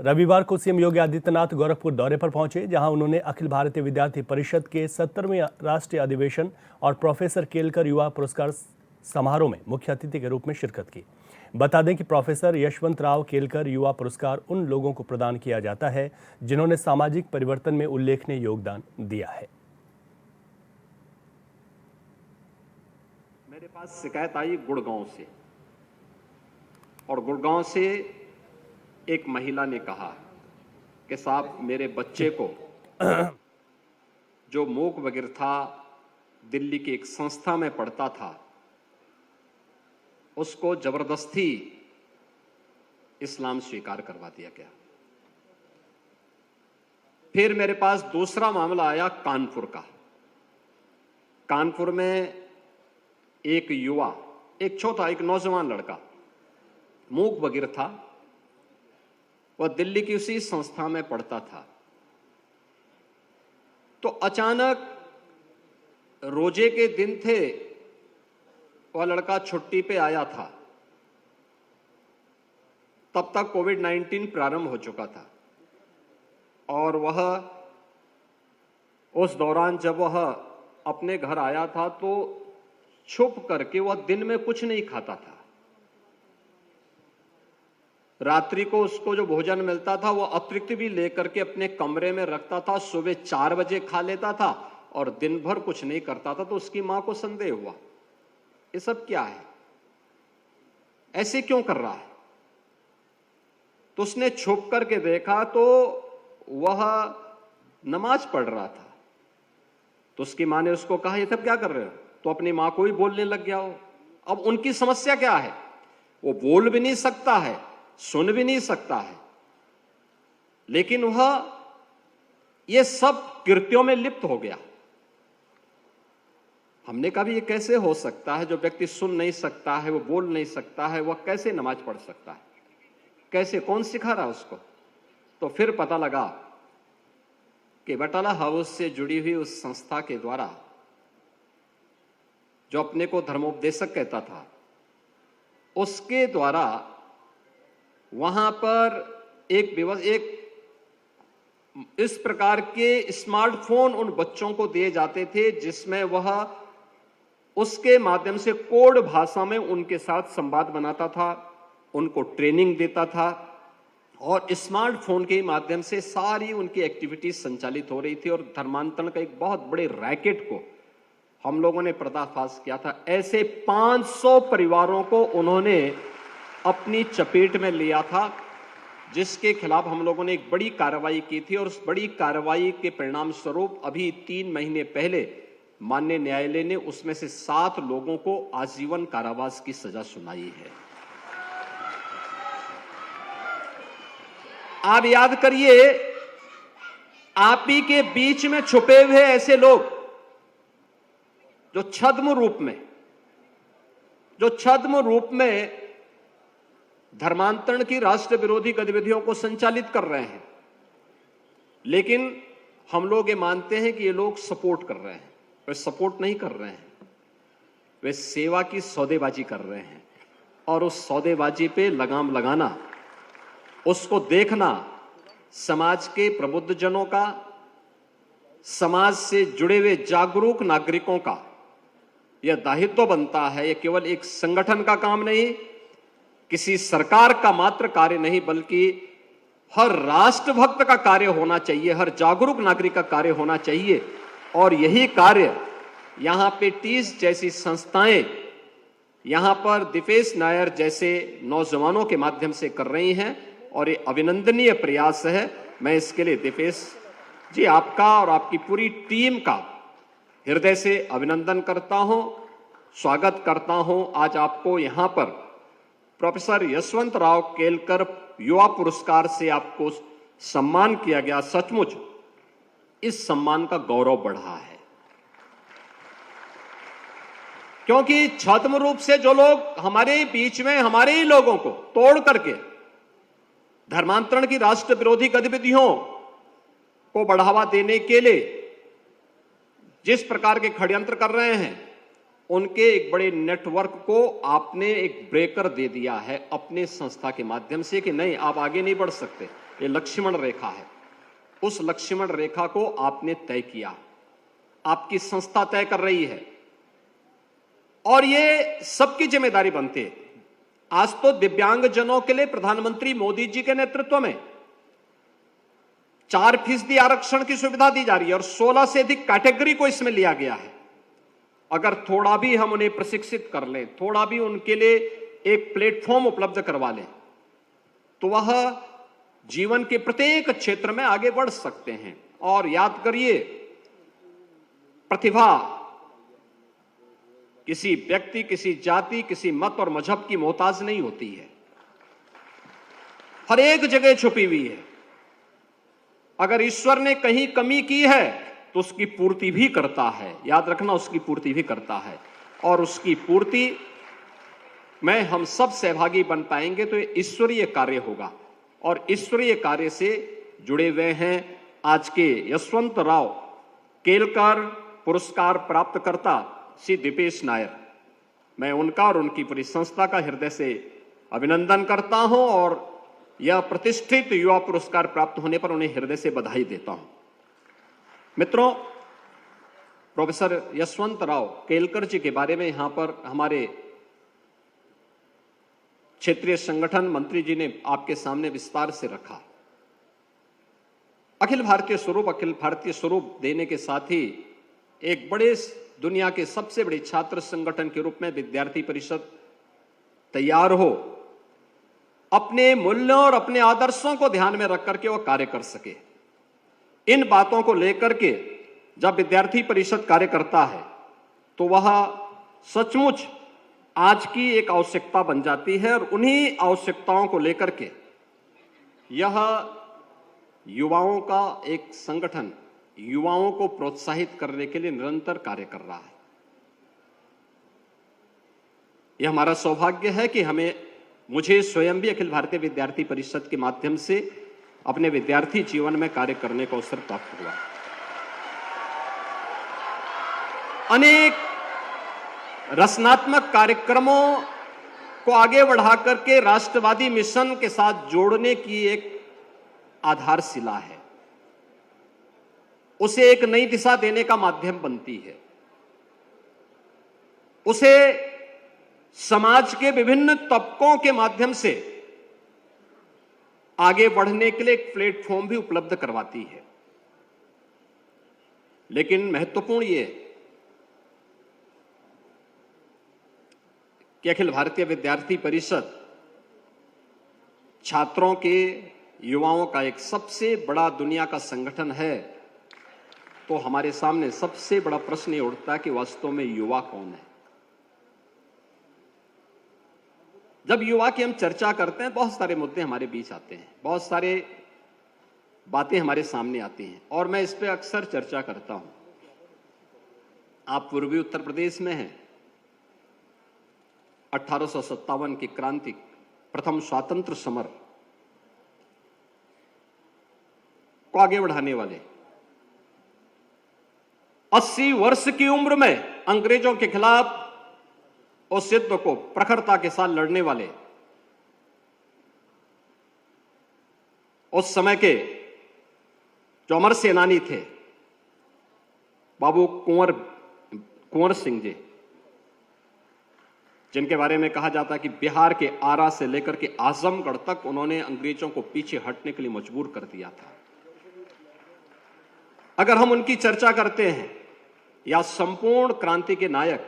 रविवार को सीएम योगी आदित्यनाथ गोरखपुर दौरे पर पहुंचे, जहां उन्होंने अखिल भारतीय विद्यार्थी परिषद के 70वें राष्ट्रीय अधिवेशन और प्रोफेसर केलकर युवा पुरस्कार समारोह में मुख्य अतिथि के रूप में शिरकत की। बता दें कि प्रोफेसर यशवंत राव केलकर युवा पुरस्कार उन लोगों को प्रदान किया जाता है जिन्होंने सामाजिक परिवर्तन में उल्लेखनीय योगदान दिया है। मेरे पास शिकायत आई गुड़गांव से, और गुड़गांव से एक महिला ने कहा कि साहब मेरे बच्चे को जो मूक बधिर था, दिल्ली की एक संस्था में पढ़ता था, उसको जबरदस्ती इस्लाम स्वीकार करवा दिया गया। फिर मेरे पास दूसरा मामला आया कानपुर का। कानपुर में एक युवा, एक छोटा, एक नौजवान लड़का मूक बधिर था, वह दिल्ली की उसी संस्था में पढ़ता था। तो अचानक रोजे के दिन थे, वह लड़का छुट्टी पे आया था। तब तक कोविड-19 प्रारंभ हो चुका था, और वह उस दौरान जब वह अपने घर आया था तो छुप करके वह दिन में कुछ नहीं खाता था। रात्रि को उसको जो भोजन मिलता था वो अतिरिक्त भी लेकर के अपने कमरे में रखता था। सुबह 4 बजे खा लेता था और दिन भर कुछ नहीं करता था। तो उसकी मां को संदेह हुआ, ये सब क्या है, ऐसे क्यों कर रहा है। तो उसने छुप करके देखा तो वह नमाज पढ़ रहा था। तो उसकी मां ने उसको कहा, ये सब क्या कर रहे हो। तो अपनी मां को ही बोलने लग गया हो। अब उनकी समस्या क्या है, वो बोल भी नहीं सकता है, सुन भी नहीं सकता है, लेकिन वह ये सब कृत्यों में लिप्त हो गया। हमने कहा भी ये कैसे हो सकता है, जो व्यक्ति सुन नहीं सकता है, वो बोल नहीं सकता है, वह कैसे नमाज पढ़ सकता है, कैसे, कौन सिखा रहा है उसको। तो फिर पता लगा कि बटाला हाउस से जुड़ी हुई उस संस्था के द्वारा, जो अपने को धर्मोपदेशक कहता था, उसके द्वारा वहां पर एक इस प्रकार के स्मार्टफोन उन बच्चों को दिए जाते थे, जिसमें वह उसके माध्यम से कोड भाषा में उनके साथ संवाद बनाता था, उनको ट्रेनिंग देता था, और स्मार्टफोन के माध्यम से सारी उनकी एक्टिविटीज संचालित हो रही थी। और धर्मांतरण का एक बहुत बड़े रैकेट को हम लोगों ने पर्दाफाश किया था। ऐसे 500 परिवारों को उन्होंने अपनी चपेट में लिया था, जिसके खिलाफ हम लोगों ने एक बड़ी कार्रवाई की थी। और उस बड़ी कार्रवाई के परिणाम स्वरूप अभी 3 महीने पहले माननीय न्यायालय ने उसमें से 7 लोगों को आजीवन कारावास की सजा सुनाई है। आप याद करिए, आप ही के बीच में छुपे हुए ऐसे लोग जो छद्म रूप में धर्मांतरण की राष्ट्र विरोधी गतिविधियों को संचालित कर रहे हैं। लेकिन हम लोग ये मानते हैं कि ये लोग सपोर्ट कर रहे हैं। वे सपोर्ट नहीं कर रहे हैं, वे सेवा की सौदेबाजी कर रहे हैं। और उस सौदेबाजी पे लगाम लगाना, उसको देखना समाज के प्रबुद्ध जनों का, समाज से जुड़े हुए जागरूक नागरिकों का यह दायित्व बनता है। यह केवल एक संगठन का काम नहीं, किसी सरकार का मात्र कार्य नहीं, बल्कि हर राष्ट्रभक्त का कार्य होना चाहिए, हर जागरूक नागरिक का कार्य होना चाहिए। और यही कार्य यहां पे टीस जैसी संस्थाएं, यहां पर दिपेश नायर जैसे नौजवानों के माध्यम से कर रही हैं, और ये अभिनंदनीय प्रयास है। मैं इसके लिए दिपेश जी आपका और आपकी पूरी टीम का हृदय से अभिनंदन करता हूं, स्वागत करता हूं। आज आपको यहां पर प्रोफेसर यशवंत राव केलकर युवा पुरस्कार से आपको सम्मान किया गया। सचमुच इस सम्मान का गौरव बढ़ा है, क्योंकि छद्म रूप से जो लोग हमारे बीच में, हमारे ही लोगों को तोड़ करके धर्मांतरण की राष्ट्र विरोधी गतिविधियों को बढ़ावा देने के लिए जिस प्रकार के षड्यंत्र कर रहे हैं, उनके एक बड़े नेटवर्क को आपने एक ब्रेकर दे दिया है अपने संस्था के माध्यम से कि नहीं, आप आगे नहीं बढ़ सकते, ये लक्ष्मण रेखा है। उस लक्ष्मण रेखा को आपने तय किया, आपकी संस्था तय कर रही है और ये सबकी जिम्मेदारी बनती है। आज तो दिव्यांगजनों के लिए प्रधानमंत्री मोदी जी के नेतृत्व में 4% आरक्षण की सुविधा दी जा रही है और 16 से अधिक कैटेगरी को इसमें लिया गया है। अगर थोड़ा भी हम उन्हें प्रशिक्षित कर लें, थोड़ा भी उनके लिए एक प्लेटफॉर्म उपलब्ध करवा लें, तो वह जीवन के प्रत्येक क्षेत्र में आगे बढ़ सकते हैं। और याद करिए, प्रतिभा किसी व्यक्ति, किसी जाति, किसी मत और मजहब की मोहताज नहीं होती है, हर एक जगह छुपी हुई है। अगर ईश्वर ने कहीं कमी की है तो उसकी पूर्ति भी करता है, याद रखना, उसकी पूर्ति भी करता है। और उसकी पूर्ति में हम सब सहभागी बन पाएंगे तो ये ईश्वरीय कार्य होगा। और ईश्वरीय कार्य से जुड़े हुए हैं आज के यशवंतराव केलकर पुरस्कार प्राप्तकर्ता श्री दीपेश नायर। मैं उनका और उनकी पूरी संस्था का हृदय से अभिनंदन करता हूं और यह प्रतिष्ठित युवा पुरस्कार प्राप्त होने पर उन्हें हृदय से बधाई देता हूं। मित्रों, प्रोफेसर यशवंतराव केलकर जी के बारे में यहां पर हमारे क्षेत्रीय संगठन मंत्री जी ने आपके सामने विस्तार से रखा। अखिल भारतीय स्वरूप देने के साथ ही एक बड़े दुनिया के सबसे बड़े छात्र संगठन के रूप में विद्यार्थी परिषद तैयार हो, अपने मूल्यों और अपने आदर्शों को ध्यान में रख करके वो कार्य कर सके। इन बातों को लेकर के जब विद्यार्थी परिषद कार्य करता है तो वह सचमुच आज की एक आवश्यकता बन जाती है और उन्हीं आवश्यकताओं को लेकर के यह युवाओं का एक संगठन युवाओं को प्रोत्साहित करने के लिए निरंतर कार्य कर रहा है। यह हमारा सौभाग्य है कि मुझे स्वयं भी अखिल भारतीय विद्यार्थी परिषद के माध्यम से अपने विद्यार्थी जीवन में कार्य करने का अवसर प्राप्त हुआ। अनेक रचनात्मक कार्यक्रमों को आगे बढ़ा करके राष्ट्रवादी मिशन के साथ जोड़ने की एक आधारशिला है, उसे एक नई दिशा देने का माध्यम बनती है, उसे समाज के विभिन्न तबकों के माध्यम से आगे बढ़ने के लिए एक प्लेटफॉर्म भी उपलब्ध करवाती है। लेकिन महत्वपूर्ण ये कि अखिल भारतीय विद्यार्थी परिषद छात्रों के, युवाओं का एक सबसे बड़ा दुनिया का संगठन है, तो हमारे सामने सबसे बड़ा प्रश्न ये उठता है कि वास्तव में युवा कौन है। जब युवा की हम चर्चा करते हैं, बहुत सारे मुद्दे हमारे बीच आते हैं, बहुत सारे बातें हमारे सामने आती हैं और मैं इस पे अक्सर चर्चा करता हूं। आप पूर्वी उत्तर प्रदेश में हैं। 1857 की क्रांति, प्रथम स्वातंत्र समर को आगे बढ़ाने वाले, 80 वर्ष की उम्र में अंग्रेजों के खिलाफ उस युद्ध को प्रखरता के साथ लड़ने वाले, उस समय के जो अमर सेनानी थे बाबू कुंवर सिंह जी, जिनके बारे में कहा जाता है कि बिहार के आरा से लेकर के आजमगढ़ तक उन्होंने अंग्रेजों को पीछे हटने के लिए मजबूर कर दिया था। अगर हम उनकी चर्चा करते हैं, या संपूर्ण क्रांति के नायक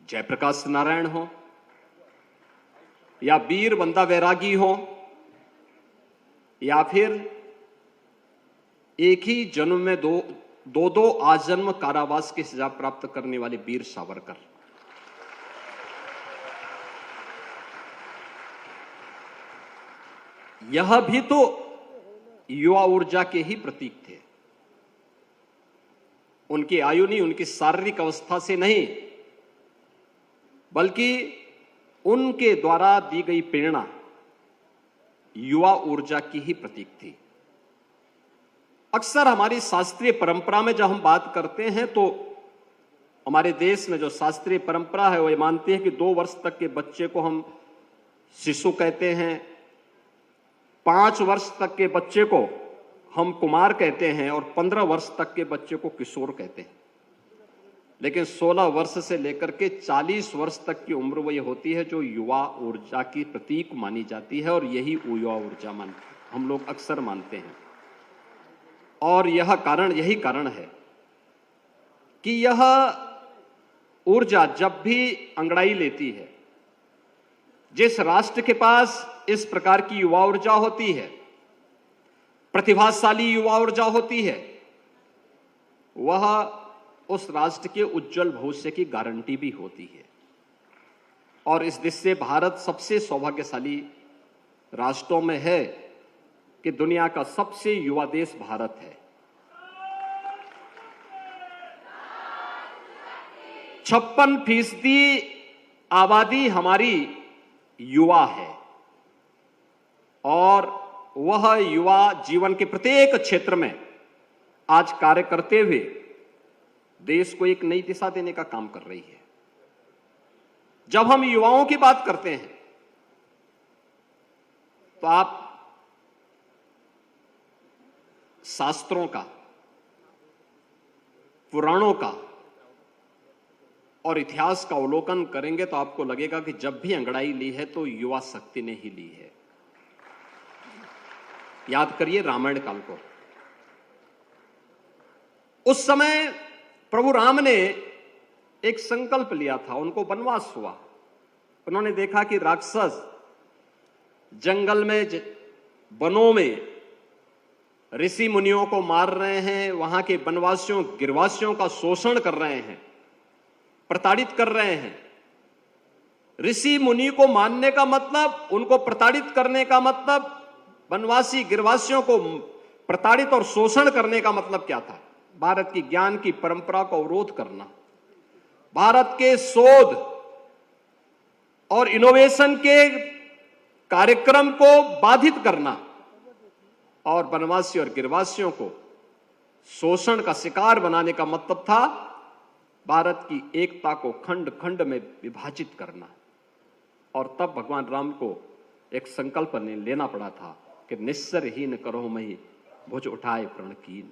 जयप्रकाश नारायण हो या वीर बंदा बैरागी हो या फिर एक ही जन्म में दो आजन्म कारावास की सजा प्राप्त करने वाले वीर सावरकर, यह भी तो युवा ऊर्जा के ही प्रतीक थे। उनकी आयु नहीं, उनकी शारीरिक अवस्था से नहीं, बल्कि उनके द्वारा दी गई प्रेरणा युवा ऊर्जा की ही प्रतीक थी। अक्सर हमारी शास्त्रीय परंपरा में जब हम बात करते हैं तो हमारे देश में जो शास्त्रीय परंपरा है वो ये मानती है कि 2 वर्ष तक के बच्चे को हम शिशु कहते हैं, 5 वर्ष तक के बच्चे को हम कुमार कहते हैं और 15 वर्ष तक के बच्चे को किशोर कहते हैं, लेकिन 16 वर्ष से लेकर के 40 वर्ष तक की उम्र वही होती है जो युवा ऊर्जा की प्रतीक मानी जाती है, और यही युवा ऊर्जा हम लोग अक्सर मानते हैं। और यही कारण है कि यह ऊर्जा जब भी अंगड़ाई लेती है, जिस राष्ट्र के पास इस प्रकार की युवा ऊर्जा होती है, प्रतिभाशाली युवा ऊर्जा होती है, वह उस राष्ट्र के उज्जवल भविष्य की गारंटी भी होती है। और इस दृष्टि से भारत सबसे सौभाग्यशाली राष्ट्रों में है कि दुनिया का सबसे युवा देश भारत है। 56% आबादी हमारी युवा है, और वह युवा जीवन के प्रत्येक क्षेत्र में आज कार्य करते हुए देश को एक नई दिशा देने का काम कर रही है। जब हम युवाओं की बात करते हैं तो आप शास्त्रों का, पुराणों का और इतिहास का अवलोकन करेंगे तो आपको लगेगा कि जब भी अंगड़ाई ली है तो युवा शक्ति ने ही ली है। याद करिए रामायण काल को। उस समय प्रभु राम ने एक संकल्प लिया था, उनको वनवास हुआ। उन्होंने देखा कि राक्षस जंगल में, वनों में ऋषि मुनियों को मार रहे हैं, वहां के वनवासियों, गिरवासियों का शोषण कर रहे हैं, प्रताड़ित कर रहे हैं। ऋषि मुनि को मानने का मतलब, उनको प्रताड़ित करने का मतलब, वनवासी गिरवासियों को प्रताड़ित और शोषण करने का मतलब क्या था? भारत की ज्ञान की परंपरा को अवरोध करना, भारत के शोध और इनोवेशन के कार्यक्रम को बाधित करना, और वनवासी और गिरवासियों को शोषण का शिकार बनाने का मतलब था भारत की एकता को खंड खंड में विभाजित करना। और तब भगवान राम को एक संकल्प लेना पड़ा था कि निस्सरहीन करो मही भुज उठाए प्रण कीन।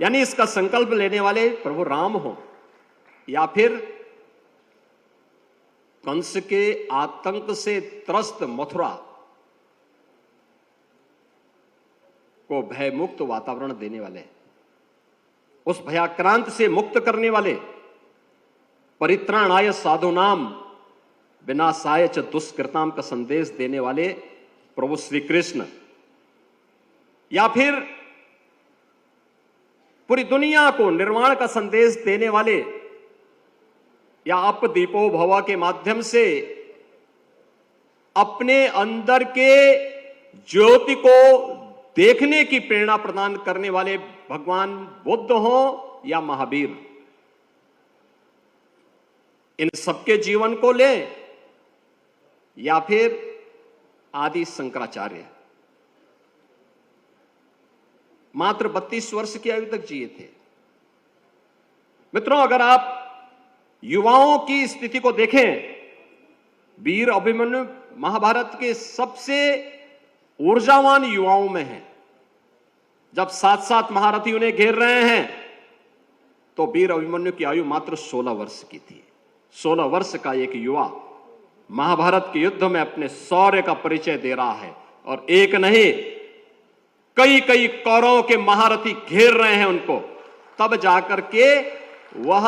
यानी इसका संकल्प लेने वाले प्रभु राम हो, या फिर कंस के आतंक से त्रस्त मथुरा को भयमुक्त वातावरण देने वाले, उस भयाक्रांत से मुक्त करने वाले, परित्राणाय साधुनाम विनाशाय च दुष्कृताम का संदेश देने वाले प्रभु श्री कृष्ण, या फिर पूरी दुनिया को निर्वाण का संदेश देने वाले, या अप दीपो भव के माध्यम से अपने अंदर के ज्योति को देखने की प्रेरणा प्रदान करने वाले भगवान बुद्ध हो या महावीर, इन सबके जीवन को ले, या फिर आदि शंकराचार्य मात्र 32 वर्ष की आयु तक जिए थे। मित्रों, अगर आप युवाओं की स्थिति को देखें, वीर अभिमन्यु महाभारत के सबसे ऊर्जावान युवाओं में है। जब 7 महारथी उन्हें घेर रहे हैं तो वीर अभिमन्यु की आयु मात्र 16 वर्ष की थी। 16 वर्ष का एक युवा महाभारत के युद्ध में अपने शौर्य का परिचय दे रहा है, और एक नहीं, कई कई कौरवों के महारथी घेर रहे हैं उनको। तब जाकर के वह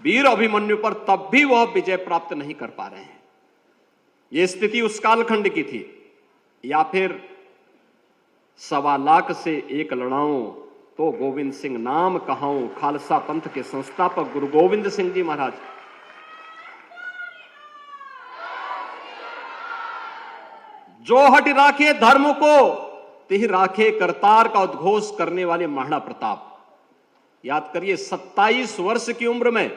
वीर अभिमन्यु पर तब भी वह विजय प्राप्त नहीं कर पा रहे हैं। यह स्थिति उस कालखंड की थी। या फिर 1.25 लाख से एक लड़ाऊं तो गोविंद सिंह नाम कहाऊं, खालसा पंथ के संस्थापक गुरु गोविंद सिंह जी महाराज। जो हट राखे धर्म को तिह राखे करतार का उद्घोष करने वाले महाराणा प्रताप। याद करिए, 27 वर्ष की उम्र में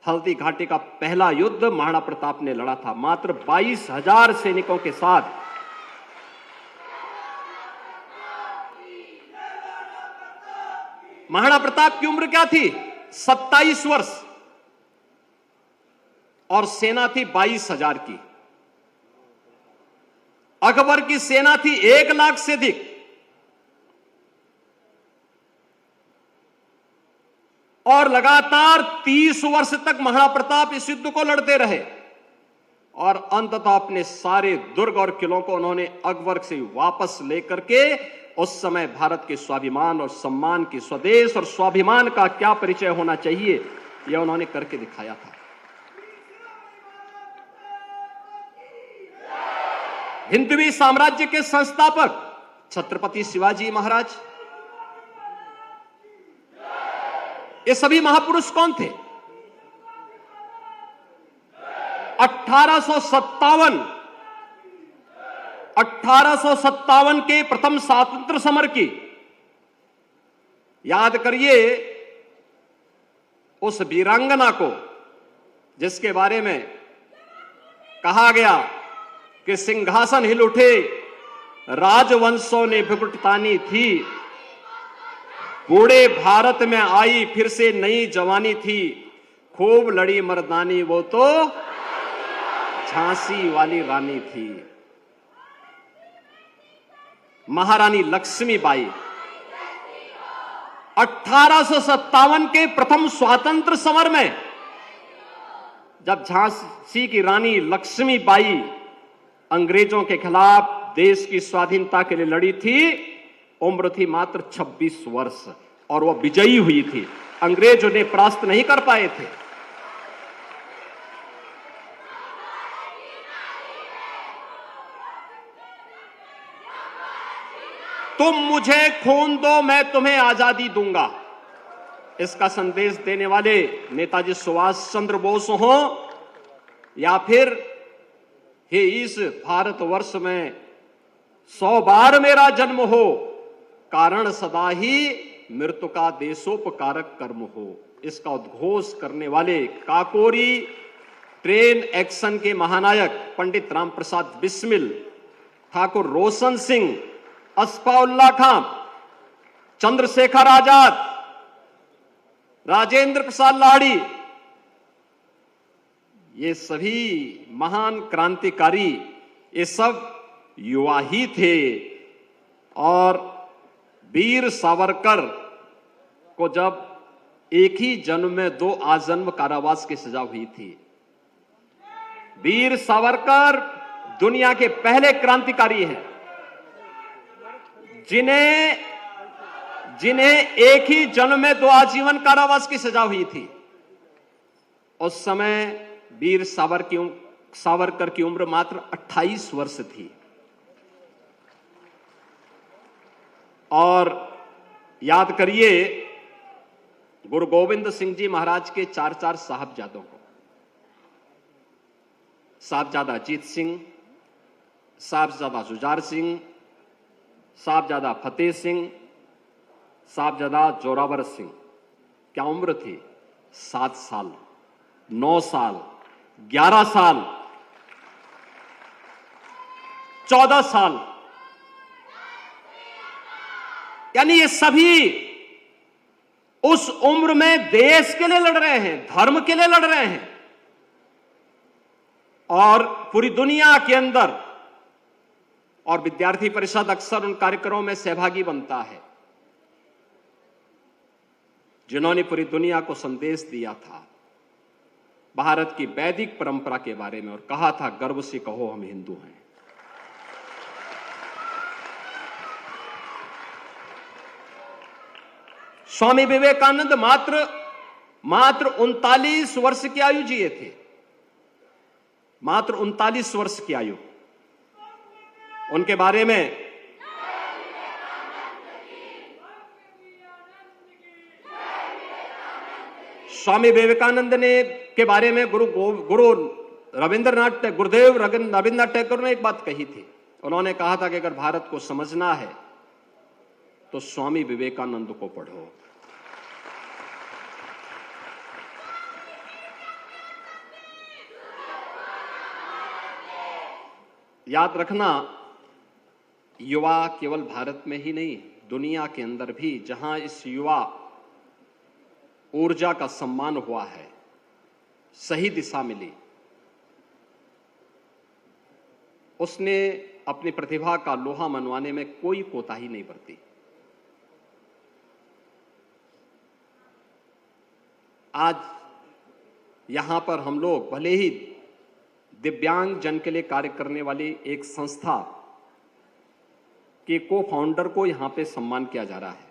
हल्दी घाटी का पहला युद्ध महाराणा प्रताप ने लड़ा था, मात्र 22,000 सैनिकों के साथ। महाराणा प्रताप की उम्र क्या थी? 27 वर्ष, और सेना थी 22,000 की। अकबर की सेना थी 1 लाख से अधिक। और लगातार 30 वर्ष तक महाराणा प्रताप इस युद्ध को लड़ते रहे और अंततः अपने सारे दुर्ग और किलों को उन्होंने अकबर से वापस लेकर के उस समय भारत के स्वाभिमान और सम्मान की, स्वदेश और स्वाभिमान का क्या परिचय होना चाहिए, यह उन्होंने करके दिखाया था। हिंदवी साम्राज्य के संस्थापक छत्रपति शिवाजी महाराज, ये सभी महापुरुष कौन थे? 1857 के प्रथम स्वातंत्र्य समर की याद करिए, उस वीरांगना को जिसके बारे में कहा गया कि सिंहासन हिल उठे, राजवंशों ने भुकुटतानी थी, बूढ़े भारत में आई फिर से नई जवानी थी, खूब लड़ी मर्दानी वो तो झांसी वाली रानी थी। महारानी लक्ष्मीबाई 1857 के प्रथम स्वतंत्र समर में जब झांसी की रानी लक्ष्मीबाई अंग्रेजों के खिलाफ देश की स्वाधीनता के लिए लड़ी थी, उम्र थी मात्र 26 वर्ष और वह विजयी हुई थी। अंग्रेज उन्हें परास्त नहीं कर पाए थे। तुम मुझे खून दो, मैं तुम्हें आजादी दूंगा, इसका संदेश देने वाले नेताजी सुभाष चंद्र बोस हो या फिर हे इस भारतवर्ष में 100 बार मेरा जन्म हो, कारण सदा ही मृत्यु का देशोपकारक कर्म हो, इसका उद्घोष करने वाले काकोरी ट्रेन एक्शन के महानायक पंडित राम प्रसाद बिस्मिल, ठाकुर रोशन सिंह, अस्फाउल्लाह खां, चंद्रशेखर आजाद, राजेंद्र प्रसाद लाहिड़ी, ये सभी महान क्रांतिकारी, ये सब युवा ही थे। और वीर सावरकर को जब एक ही जन्म में 2 आजन्म कारावास की सजा हुई थी, वीर सावरकर दुनिया के पहले क्रांतिकारी हैं जिन्हें एक ही जन्म में 2 आजीवन कारावास की सजा हुई थी। उस समय वीर सावरकर की उम्र मात्र 28 वर्ष थी। और याद करिए गुरु गोविंद सिंह जी महाराज के 4 साहबजादों को, साहबजादा अजीत सिंह, साहबजादा जुझार सिंह, साहबजादा फतेह सिंह, साहबजादा जोरावर सिंह। क्या उम्र थी? 7 साल, 9 साल, 11 साल, 14 साल, यानी ये सभी उस उम्र में देश के लिए लड़ रहे हैं, धर्म के लिए लड़ रहे हैं और पूरी दुनिया के अंदर। और विद्यार्थी परिषद अक्सर उन कार्यक्रमों में सहभागी बनता है जिन्होंने पूरी दुनिया को संदेश दिया था भारत की वैदिक परंपरा के बारे में और कहा था गर्व से कहो हम हिंदू हैं। स्वामी विवेकानंद मात्र 39 वर्ष की आयु जिए थे, मात्र 39 वर्ष की आयु। उनके बारे में स्वामी विवेकानंद ने के बारे में गुरुदेव रविंद्रनाथ टैगोर ने एक बात कही थी। उन्होंने कहा था कि अगर भारत को समझना है तो स्वामी विवेकानंद को पढ़ो। याद रखना, युवा केवल भारत में ही नहीं, दुनिया के अंदर भी जहां इस युवा ऊर्जा का सम्मान हुआ है, सही दिशा मिली, उसने अपनी प्रतिभा का लोहा मनवाने में कोई कोताही नहीं बरती। आज यहां पर हम लोग भले ही दिव्यांग जन के लिए कार्य करने वाली एक संस्था के को-फाउंडर को यहां पे सम्मान किया जा रहा है,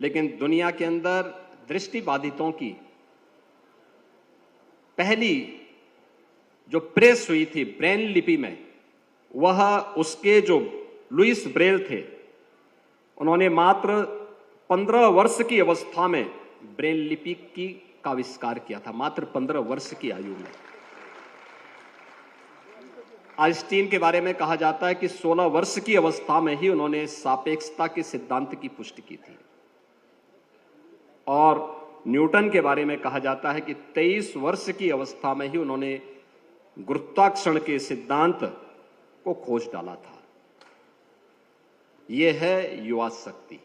लेकिन दुनिया के अंदर दृष्टिबाधितों की पहली जो प्रेस हुई थी ब्रेन लिपि में, वह उसके जो लुइस ब्रेल थे, उन्होंने मात्र 15 वर्ष की अवस्था में ब्रेन लिपि का आविष्कार किया था, मात्र 15 वर्ष की आयु में। आइंस्टीन के बारे में कहा जाता है कि 16 वर्ष की अवस्था में ही उन्होंने सापेक्षता के सिद्धांत की पुष्टि की थी, और न्यूटन के बारे में कहा जाता है कि 23 वर्ष की अवस्था में ही उन्होंने गुरुत्वाकर्षण के सिद्धांत को खोज डाला था। यह है युवा शक्ति।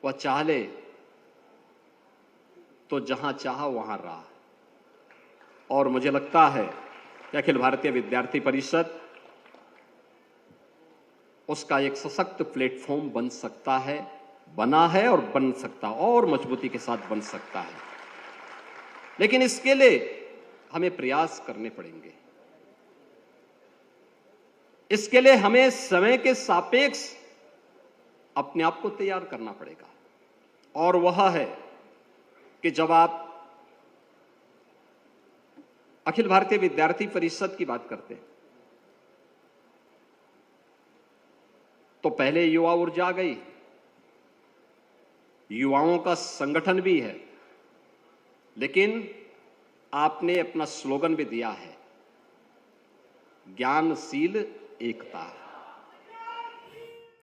वह चाहे तो जहां चाहा वहां रहा, और मुझे लगता है कि अखिल भारतीय विद्यार्थी परिषद उसका एक सशक्त प्लेटफॉर्म बन सकता है, बना है और बन सकता, और मजबूती के साथ बन सकता है। लेकिन इसके लिए हमें प्रयास करने पड़ेंगे। इसके लिए हमें समय के सापेक्ष अपने आप को तैयार करना पड़ेगा, और वह है कि जब आप अखिल भारतीय विद्यार्थी परिषद की बात करते हैं तो पहले युवा ऊर्जा आ गई, युवाओं का संगठन भी है, लेकिन आपने अपना स्लोगन भी दिया है, ज्ञानशील एकता।